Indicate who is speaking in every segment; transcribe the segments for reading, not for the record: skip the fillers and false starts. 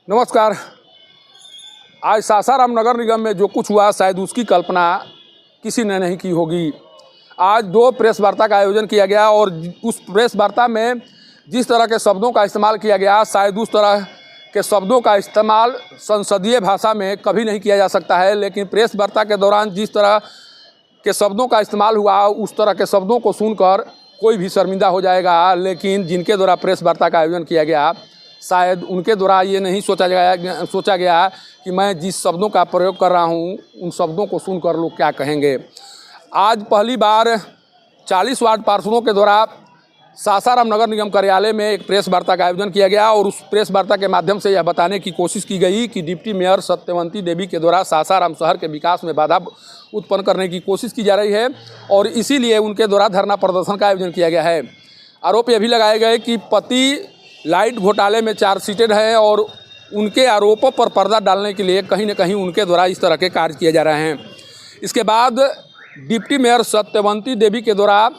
Speaker 1: नमस्कार। आज सासाराम नगर निगम में जो कुछ हुआ शायद उसकी कल्पना किसी ने नहीं की होगी। आज 2 प्रेस वार्ता का आयोजन किया गया और उस प्रेस वार्ता में जिस तरह के शब्दों का इस्तेमाल किया गया, शायद उस तरह के शब्दों का इस्तेमाल संसदीय भाषा में कभी नहीं किया जा सकता है। लेकिन प्रेस वार्ता के दौरान जिस तरह के शब्दों का इस्तेमाल हुआ, उस तरह के शब्दों को सुनकर कोई भी शर्मिंदा हो जाएगा। लेकिन जिनके द्वारा प्रेस वार्ता का आयोजन किया गया, शायद उनके द्वारा ये नहीं सोचा गया कि मैं जिस शब्दों का प्रयोग कर रहा हूँ, उन शब्दों को सुनकर लोग क्या कहेंगे। आज पहली बार 40 वार्ड पार्षदों के द्वारा सासाराम नगर निगम कार्यालय में एक प्रेस वार्ता का आयोजन किया गया और उस प्रेस वार्ता के माध्यम से यह बताने की कोशिश की गई कि डिप्टी मेयर सत्यवंती देवी के द्वारा सासाराम शहर के विकास में बाधा उत्पन्न करने की कोशिश की जा रही है और इसीलिए उनके द्वारा धरना प्रदर्शन का आयोजन किया गया है। आरोप यह भी लगाए गए कि पति लाइट घोटाले में चार्जशीटेड है और उनके आरोपों पर पर्दा डालने के लिए कहीं न कहीं उनके द्वारा इस तरह के कार्य किए जा रहे हैं। इसके बाद डिप्टी मेयर सत्यवंती देवी के द्वारा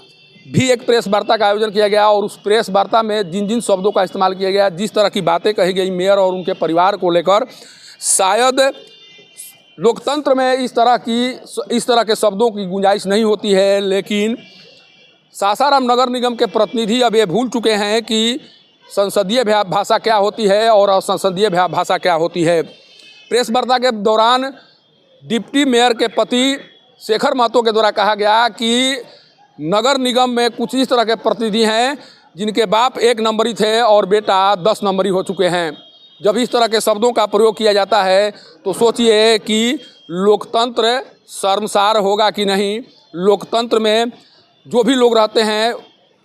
Speaker 1: भी एक प्रेस वार्ता का आयोजन किया गया और उस प्रेस वार्ता में जिन जिन शब्दों का इस्तेमाल किया गया, जिस तरह की बातें कही गई मेयर और उनके परिवार को लेकर, शायद लोकतंत्र में इस तरह के शब्दों की गुंजाइश नहीं होती है। लेकिन सासाराम नगर निगम के प्रतिनिधि अब ये भूल चुके हैं कि संसदीय भाषा क्या होती है और असंसदीय भाषा क्या होती है। प्रेस वार्ता के दौरान डिप्टी मेयर के पति शेखर महतो के द्वारा कहा गया कि नगर निगम में कुछ इस तरह के प्रतिनिधि हैं जिनके बाप 1 नंबरी थे और बेटा 10 नंबरी हो चुके हैं। जब इस तरह के शब्दों का प्रयोग किया जाता है तो सोचिए कि लोकतंत्र शर्मसार होगा कि नहीं। लोकतंत्र में जो भी लोग रहते हैं,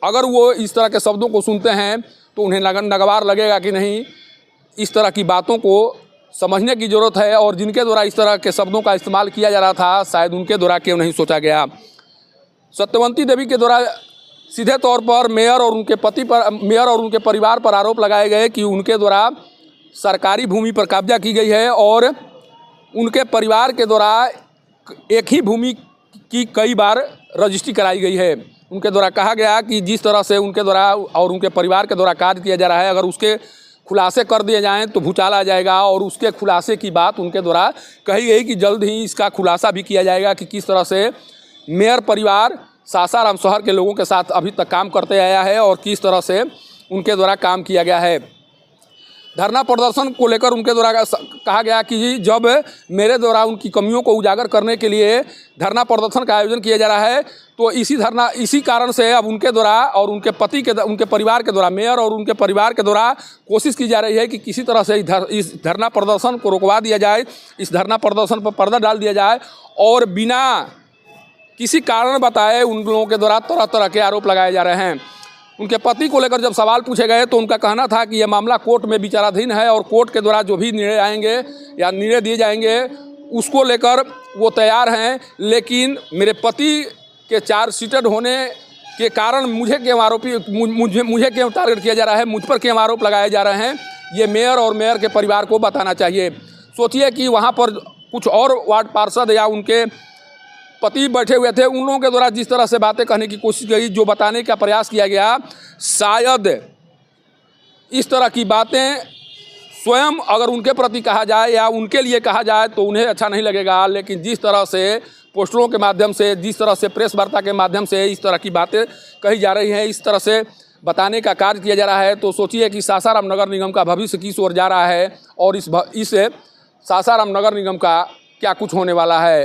Speaker 1: अगर वो इस तरह के शब्दों को सुनते हैं तो उन्हें नागवार लगेगा कि नहीं। इस तरह की बातों को समझने की ज़रूरत है और जिनके द्वारा इस तरह के शब्दों का इस्तेमाल किया जा रहा था, शायद उनके द्वारा क्यों नहीं सोचा गया। सत्यवंती देवी के द्वारा सीधे तौर पर मेयर और उनके परिवार पर आरोप लगाए गए कि उनके द्वारा सरकारी भूमि पर कब्जा की गई है और उनके परिवार के द्वारा एक ही भूमि की कई बार रजिस्ट्री कराई गई है। उनके द्वारा कहा गया कि जिस तरह से उनके द्वारा और उनके परिवार के द्वारा कार्य किया जा रहा है, अगर उसके खुलासे कर दिए जाएं तो भूचाल आ जाएगा और उसके खुलासे की बात उनके द्वारा कही गई कि जल्द ही इसका खुलासा भी किया जाएगा कि किस तरह से मेयर परिवार सासाराम शहर के लोगों के साथ अभी तक काम करते आया है और किस तरह से उनके द्वारा काम किया गया है। धरना प्रदर्शन को लेकर उनके द्वारा कहा गया कि जब मेरे द्वारा उनकी कमियों को उजागर करने के लिए धरना प्रदर्शन का आयोजन किया जा रहा है तो इसी कारण से अब उनके द्वारा और उनके परिवार के द्वारा मेयर और उनके परिवार के द्वारा कोशिश की जा रही है कि किसी तरह से इस धरना प्रदर्शन को रुकवा दिया जाए, इस धरना प्रदर्शन पर पर्दा डाल दिया जाए और बिना किसी कारण बताए उन लोगों के द्वारा तरह तरह के आरोप लगाए जा रहे हैं। उनके पति को लेकर जब सवाल पूछे गए तो उनका कहना था कि यह मामला कोर्ट में विचाराधीन है और कोर्ट के द्वारा जो भी निर्णय आएंगे या निर्णय दिए जाएंगे उसको लेकर वो तैयार हैं। लेकिन मेरे पति के चार्जशीटेड होने के कारण मुझे क्यों टारगेट किया जा रहा है, मुझ पर क्यों आरोप लगाए जा रहे हैं, ये मेयर और मेयर के परिवार को बताना चाहिए। सोचिए कि वहाँ पर कुछ और वार्ड पार्षद या उनके पति बैठे हुए थे, उन लोगों के द्वारा जिस तरह से बातें कहने की कोशिश की, जो बताने का प्रयास किया गया, शायद इस तरह की बातें स्वयं अगर उनके प्रति कहा जाए या उनके लिए कहा जाए तो उन्हें अच्छा नहीं लगेगा। लेकिन जिस तरह से पोस्टरों के माध्यम से, जिस तरह से प्रेस वार्ता के माध्यम से इस तरह की बातें कही जा रही हैं, इस तरह से बताने का कार्य किया जा रहा है, तो सोचिए कि सासाराम नगर निगम का भविष्य किस ओर जा रहा है और इस सासाराम नगर निगम का क्या कुछ होने वाला है।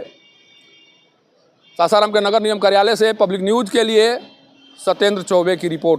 Speaker 1: सासाराम के नगर निगम कार्यालय से पब्लिक न्यूज़ के लिए सत्येंद्र चौबे की रिपोर्ट।